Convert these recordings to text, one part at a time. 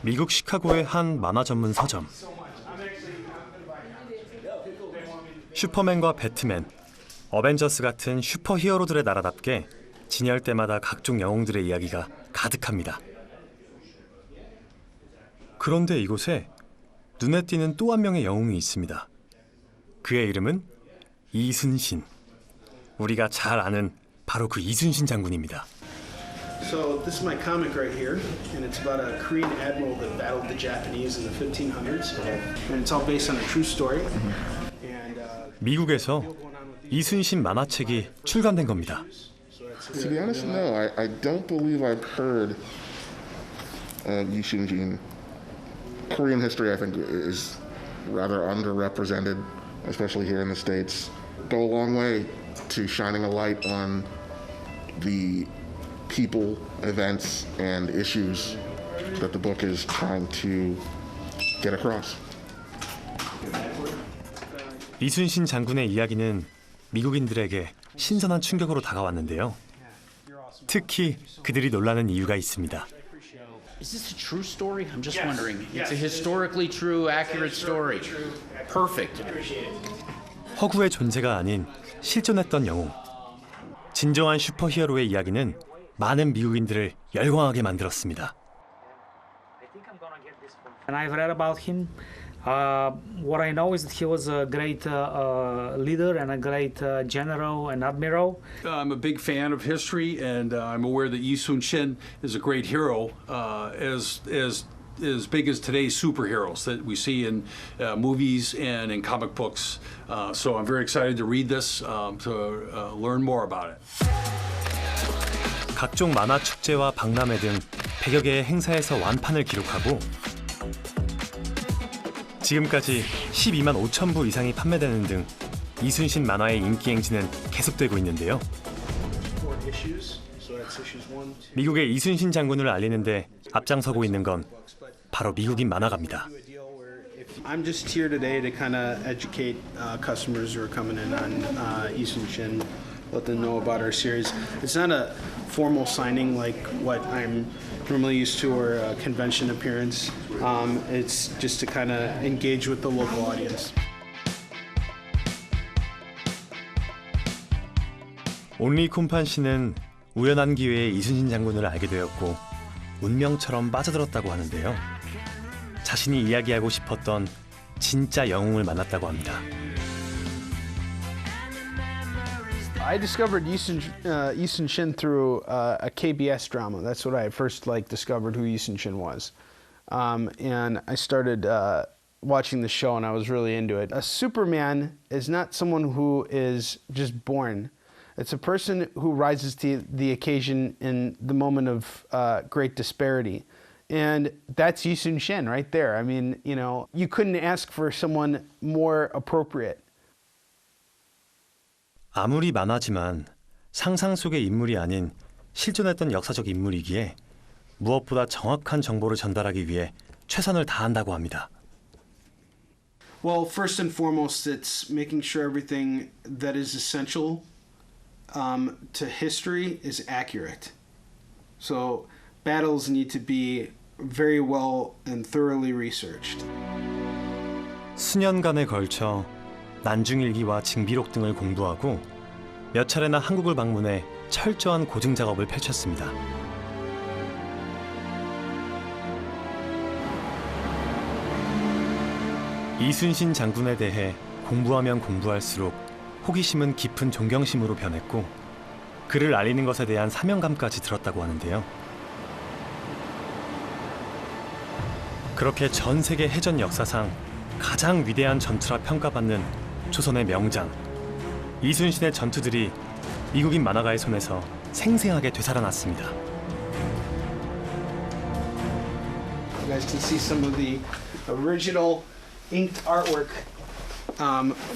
미국 시카고의 한 만화 전문 서점. 슈퍼맨과 배트맨, 어벤져스 같은 슈퍼히어로들의 나라답게 진열대마다 각종 영웅들의 이야기가 가득합니다. 그런데 이곳에 눈에 띄는 또 한 명의 영웅이 있습니다. 그의 이름은 이순신. 우리가 잘 아는 바로 그 이순신 장군입니다. So this is my comic right here, and it's about a Korean admiral that battled the Japanese in the 1500s, and it's all based on a true story. And 미국에서 이순신 만화책이 출간된 겁니다. To be honest, no. I don't believe I've heard Yi Sun-jin. Korean history, I think, is rather underrepresented, especially here in the States. Go a long way to shining a light on the people, events, and issues that the book is trying to get across. 이순신 장군의 이야기는 미국인들에게 신선한 충격으로 다가왔는데요. 특히 그들이 놀라는 이유가 있습니다. Is this a true story? I'm just wondering. It's a historically true, accurate story. Perfect. 허구의 존재가 아닌 실존했던 영웅. 진정한 슈퍼히어로의 이야기는 많은 미국인들을 열광하게 만들었습니다. And I've read about him. What I know is that he was a great leader and a great general and admiral. I'm a big fan of history, and I'm aware that Yi Sun-shin is a great hero, as big as today's superheroes that we see in movies and in comic books. So I'm very excited to read this, to learn more about it. 각종 만화 축제와 박람회 등 100여 개의 행사에서 완판을 기록하고 지금까지 12만 5천 부 이상이 판매되는 등 이순신 만화의 인기 행진은 계속되고 있는데요. 미국의 이순신 장군을 알리는데 앞장서고 있는 건 바로 미국인 만화가입니다. I'm just here today to kind of educate customers who are coming in on Yi Sun-shin, let them know about our series. It's not a formal signing like what I'm normally used to or a convention appearance. It's just to kind of engage with the local audience. 온리 콤판 씨는 우연한 기회에 이순신 장군을 알게 되었고 운명처럼 빠져들었다고 하는데요. 자신이 이야기하고 싶었던 진짜 영웅을 만났다고 합니다. I discovered Yi Sun-shin through a KBS drama. That's what I first discovered who Yi Sun-shin was. And I started watching the show and I was really into it. A Superman is not someone who is just born. It's a person who rises to the occasion in the moment of great disparity. And that's Yi Sun-shin right there. I mean, you couldn't ask for someone more appropriate. 아무리 만화지만 상상 속의 인물이 아닌 실존했던 역사적 인물이기에 무엇보다 정확한 정보를 전달하기 위해 최선을 다한다고 합니다. Well, first and foremost, it's making sure everything that is essential to history is accurate. So battles need to be very well and thoroughly researched. 수년간에 걸쳐 난중일기와 징비록 등을 공부하고 몇 차례나 한국을 방문해 철저한 고증 작업을 펼쳤습니다. 이순신 장군에 대해 공부하면 공부할수록 호기심은 깊은 존경심으로 변했고 그를 알리는 것에 대한 사명감까지 들었다고 하는데요. 그렇게 전 세계 해전 역사상 가장 위대한 전투라 평가받는 조선의 명장 이순신의 전투들이 미국인 만화가의 손에서 생생하게 되살아났습니다. You guys can see some of the original inked artwork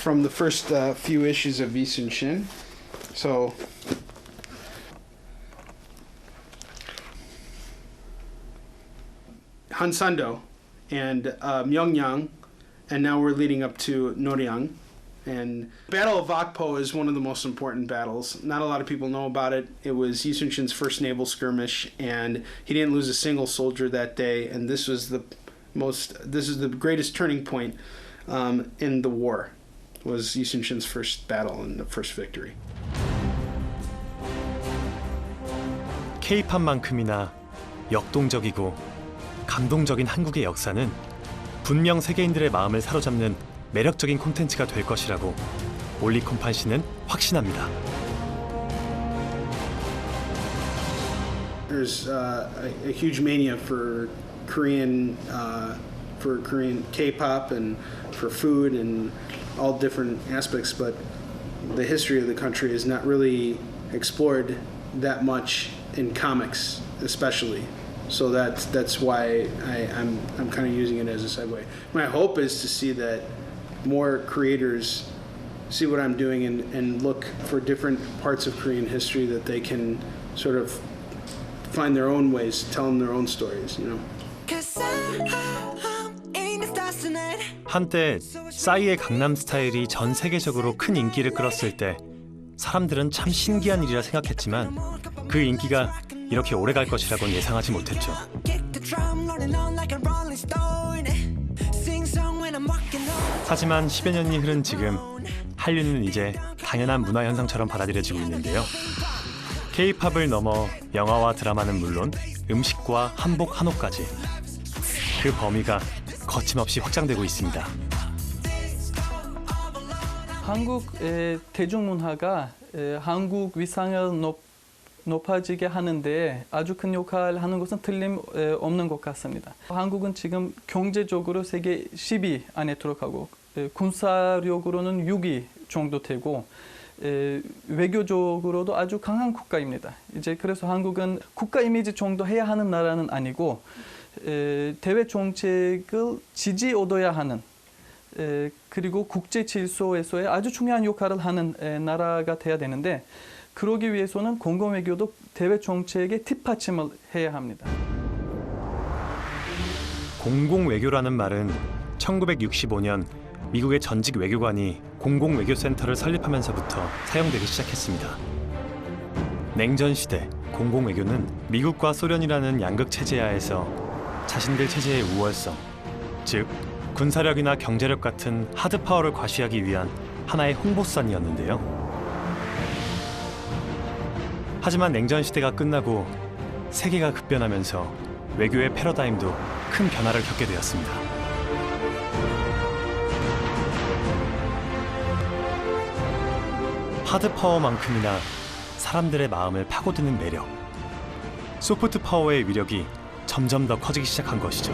from the first few issues of Yi Sun-shin. So Hansando and Myeongyang, and now we're leading up to Noryang. And Battle of Okpo is one of the most important battles. Not a lot of people know about it. It was Yi Sun-shin's first naval skirmish, and he didn't lose a single soldier that day. And this is the greatest turning point in the war. Was Yi Sun-shin's first battle and the first victory. K-팝만큼이나 역동적이고 감동적인 한국의 역사는 분명 세계인들의 마음을 사로잡는 매력적인 콘텐츠가 될 것이라고 올리콤판 씨는 확신합니다. There's a huge mania for Korean K-pop and for food and all different aspects, but the history of the country is not really explored that much in comics, especially. So that's why I'm kind of using it as a segue. My hope is to see that more creators see what I'm doing and look for different parts of Korean history that they can sort of find their own ways, telling their own stories, you know. 한때 싸이의 강남 스타일이 전 세계적으로 큰 인기를 끌었을 때 사람들은 참 신기한 일이라 생각했지만 그 인기가 이렇게 오래 갈 것이라고는 예상하지 못했죠. 하지만 10여 년이 흐른 지금 한류는 이제 당연한 문화 현상처럼 받아들여지고 있는데요. K-팝을 넘어 영화와 드라마는 물론 음식과 한복, 한옥까지 그 범위가 거침없이 확장되고 있습니다. 한국의 대중문화가 한국 위상을 높아지게 하는데 아주 큰 역할을 하는 것은 틀림없는 것 같습니다. 한국은 지금 경제적으로 세계 10위 안에 들어가고 군사력으로는 6위 정도 되고 외교적으로도 아주 강한 국가입니다. 이제 그래서 한국은 국가 이미지 정도 해야 하는 나라는 아니고 대외 정책을 지지 얻어야 하는 그리고 국제 질서에서의 아주 중요한 역할을 하는 나라가 돼야 되는데 그러기 위해서는 공공외교도 대외 정책의 뒷받침을 해야 합니다. 공공외교라는 말은 1965년 미국의 전직 외교관이 공공외교센터를 설립하면서부터 사용되기 시작했습니다. 냉전 시대 공공외교는 미국과 소련이라는 양극 체제 하에서 자신들 체제의 우월성, 즉 군사력이나 경제력 같은 하드파워를 과시하기 위한 하나의 홍보수단이었는데요. 하지만 냉전 시대가 끝나고 세계가 급변하면서 외교의 패러다임도 큰 변화를 겪게 되었습니다. 하드파워만큼이나 사람들의 마음을 파고드는 매력, 소프트 파워의 위력이 점점 더 커지기 시작한 것이죠.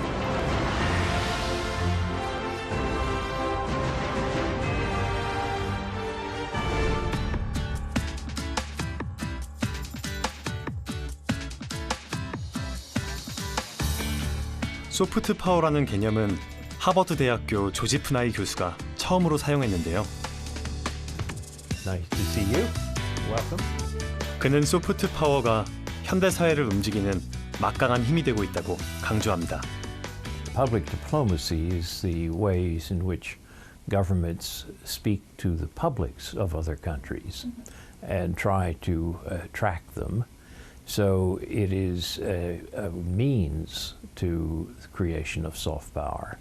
소프트 파워라는 개념은 하버드 대학교 조지 푸나이 교수가 처음으로 사용했는데요. Nice to see you. Welcome. 그는 소프트 파워가 현대 사회를 움직이는 막강한 힘이 되고 있다고 강조합니다. Public diplomacy is the ways in which governments speak to the publics of other countries and try to attract them. So it is a means to the creation of soft power.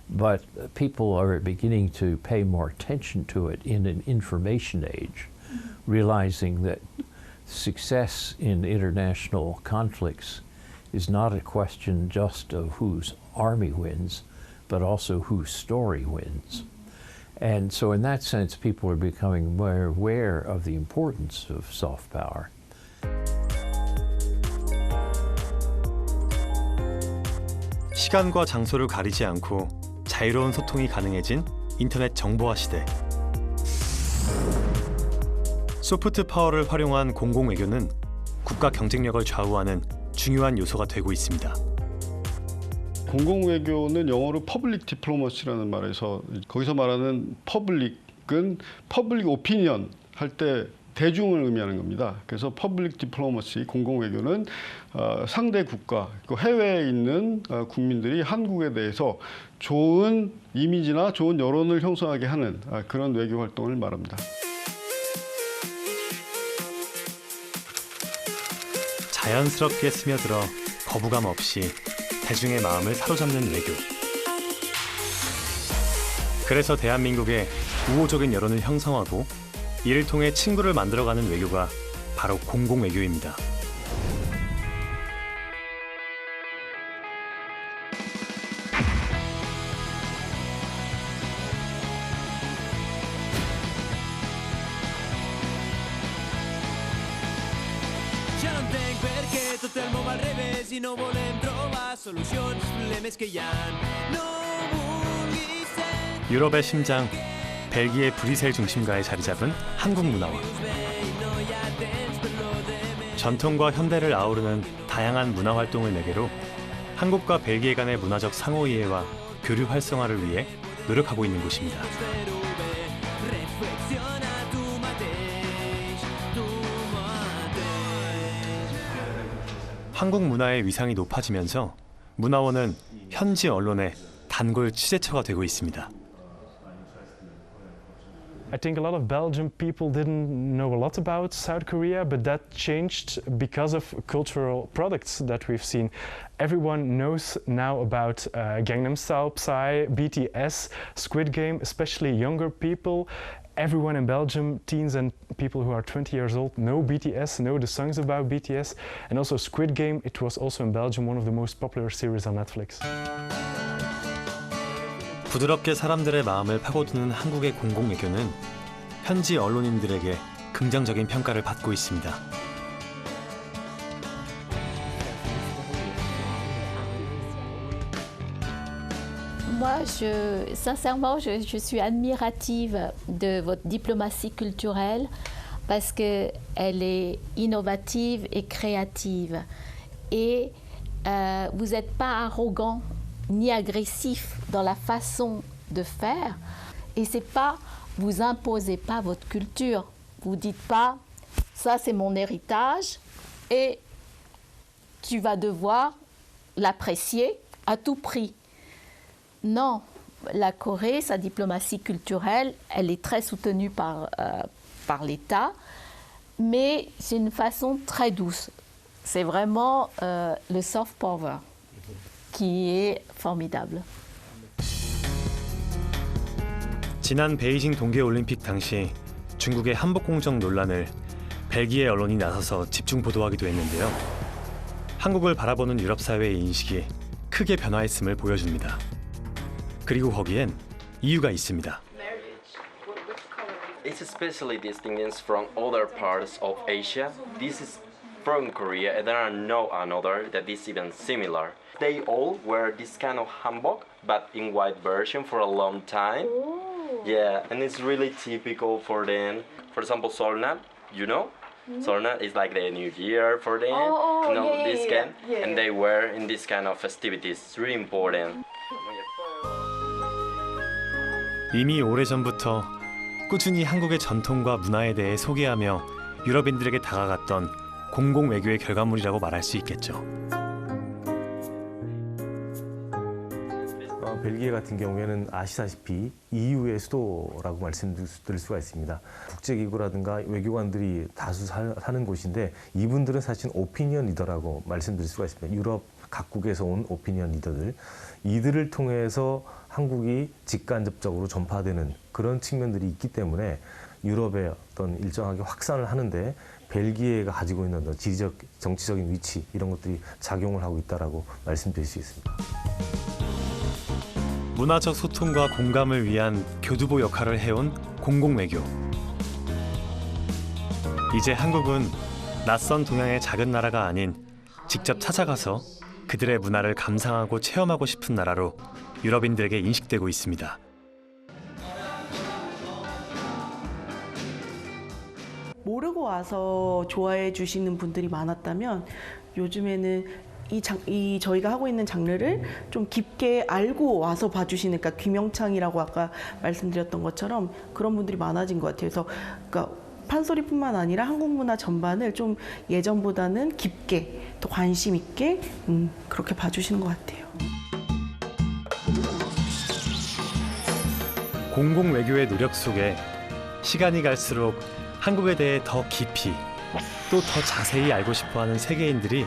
But people are beginning to pay more attention to it in an information age, realizing that success in international conflicts is not a question just of whose army wins, but also whose story wins. And so in that sense, people are becoming more aware of the importance of soft power. 시간과 장소를 가리지 않고 자유로운 소통이 가능해진 인터넷 정보화 시대. 소프트 파워를 활용한 공공외교는 국가 경쟁력을 좌우하는 중요한 요소가 되고 있습니다. 공공외교는 영어로 퍼블릭 디플로머시라는 말에서 거기서 말하는 퍼블릭은 퍼블릭 오피니언 할 때 대중을 의미하는 겁니다. 그래서 퍼블릭 디플로머시, 공공외교는 상대 국가, 해외에 있는 국민들이 한국에 대해서 좋은 이미지나 좋은 여론을 형성하게 하는 그런 외교 활동을 말합니다. 자연스럽게 스며들어 거부감 없이 대중의 마음을 사로잡는 외교. 그래서 대한민국의 우호적인 여론을 형성하고 이를 통해 친구를 만들어가는 외교가 바로 공공외교입니다. 유럽의 심장, 벨기에 브뤼셀 중심가에 자리 잡은 한국 문화원. 전통과 현대를 아우르는 다양한 문화 활동을 매개로 한국과 벨기에 간의 문화적 상호이해와 교류 활성화를 위해 노력하고 있는 곳입니다. 한국 문화의 위상이 높아지면서 문화원은 현지 언론의 단골 취재처가 되고 있습니다. I think a lot of Belgian people didn't know a lot about South Korea, but that changed because of cultural products that we've seen. Everyone knows now about Gangnam Style, Psy, BTS, Squid Game, especially younger people. Everyone in Belgium, teens and people who are 20 years old, know BTS, know the songs about BTS. And also Squid Game, it was also in Belgium one of the most popular series on Netflix. 부드럽게 사람들의 마음을 파고드는 한국의 공공외교는 현지 언론인들에게 긍정적인 평가를 받고 있습니다. Moi, sincèrement, je suis admirative de votre diplomatie culturelle parce qu'elle est innovative et créative. Et vous n'êtes pas arrogant ni agressif dans la façon de faire. Et c'est pas, vous imposez pas votre culture. Vous dites pas, ça c'est mon héritage et tu vas devoir l'apprécier à tout prix. Non, la Corée, sa diplomatie culturelle, elle est très soutenue par l'État, mais c'est une façon très douce. C'est vraiment le soft power qui est formidable. 지난 베이징 동계올림픽 당시 중국의 한복공정 논란을 벨기에 언론이 나서서 집중 보도하기도 했는데요. 한국을 바라보는 유럽 사회의 인식이 크게 변화했음을 보여줍니다. 그리고 거기엔 이유가 있습니다. It's especially distinct from other parts of Asia. This is from Korea, and there are no another that is even similar. They all wear this kind of hanbok, but in white version for a long time. Yeah, and it's really typical for them. For example, Solnat, you know? Solnat is like the New Year for them. This kind, and they wear in this kind of festivities. It's really important. 이미 오래전부터 꾸준히 한국의 전통과 문화에 대해 소개하며 유럽인들에게 다가갔던 공공외교의 결과물이라고 말할 수 있겠죠. 벨기에 같은 경우에는 아시다시피 EU의 수도라고 말씀드릴 수가 있습니다. 국제기구라든가 외교관들이 다수 사는 곳인데 이분들은 사실 오피니언 리더라고 말씀드릴 수가 있습니다. 유럽 각국에서 온 오피니언 리더들. 이들을 통해서 한국이 직간접적으로 전파되는 그런 측면들이 있기 때문에 유럽에 어떤 일정하게 확산을 하는데 벨기에가 가지고 있는 지리적, 정치적인 위치 이런 것들이 작용을 하고 있다라고 말씀드릴 수 있습니다. 문화적 소통과 공감을 위한 교두보 역할을 해온 공공외교. 이제 한국은 낯선 동양의 작은 나라가 아닌 직접 찾아가서 그들의 문화를 감상하고 체험하고 싶은 나라로 유럽인들에게 인식되고 있습니다. 모르고 와서 좋아해 주시는 분들이 많았다면 요즘에는 저희가 하고 있는 장르를 좀 깊게 알고 와서 봐주시는, 그러니까 귀명창이라고 아까 말씀드렸던 것처럼 그런 분들이 많아진 것 같아요. 그래서 그러니까 판소리뿐만 아니라 한국 문화 전반을 좀 예전보다는 깊게 또 관심 있게 그렇게 봐주시는 것 같아요. 공공 외교의 노력 속에 시간이 갈수록 한국에 대해 더 깊이 또 더 자세히 알고 싶어하는 세계인들이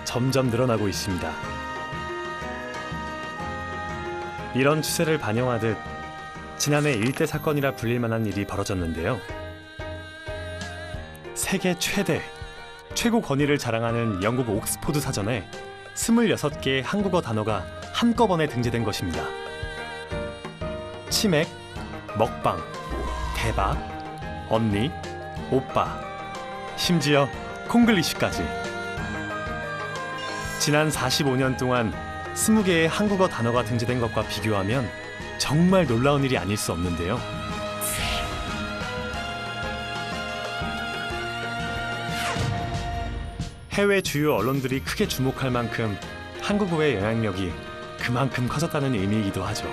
점점 늘어나고 있습니다. 이런 추세를 반영하듯 지난해 일대 사건이라 불릴 만한 일이 벌어졌는데요. 세계 최고 권위를 자랑하는 영국 옥스포드 사전에 26개의 한국어 단어가 한꺼번에 등재된 것입니다. 치맥, 먹방, 대박, 언니, 오빠, 심지어 콩글리시까지. 지난 45년 동안 20개의 한국어 단어가 등재된 것과 비교하면 정말 놀라운 일이 아닐 수 없는데요. 해외 주요 언론들이 크게 주목할 만큼 한국어의 영향력이 그만큼 커졌다는 의미이기도 하죠.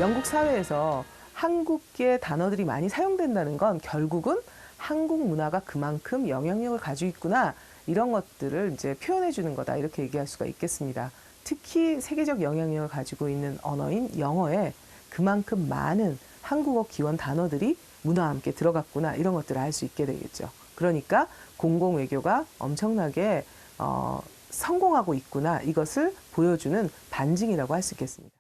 영국 사회에서 한국계 단어들이 많이 사용된다는 건 결국은 한국 문화가 그만큼 영향력을 가지고 있구나, 이런 것들을 이제 표현해 주는 거다, 이렇게 얘기할 수가 있겠습니다. 특히 세계적 영향력을 가지고 있는 언어인 영어에 그만큼 많은 한국어 기원 단어들이 문화와 함께 들어갔구나, 이런 것들을 알 수 있게 되겠죠. 그러니까 공공 외교가 엄청나게 성공하고 있구나, 이것을 보여주는 반증이라고 할 수 있겠습니다.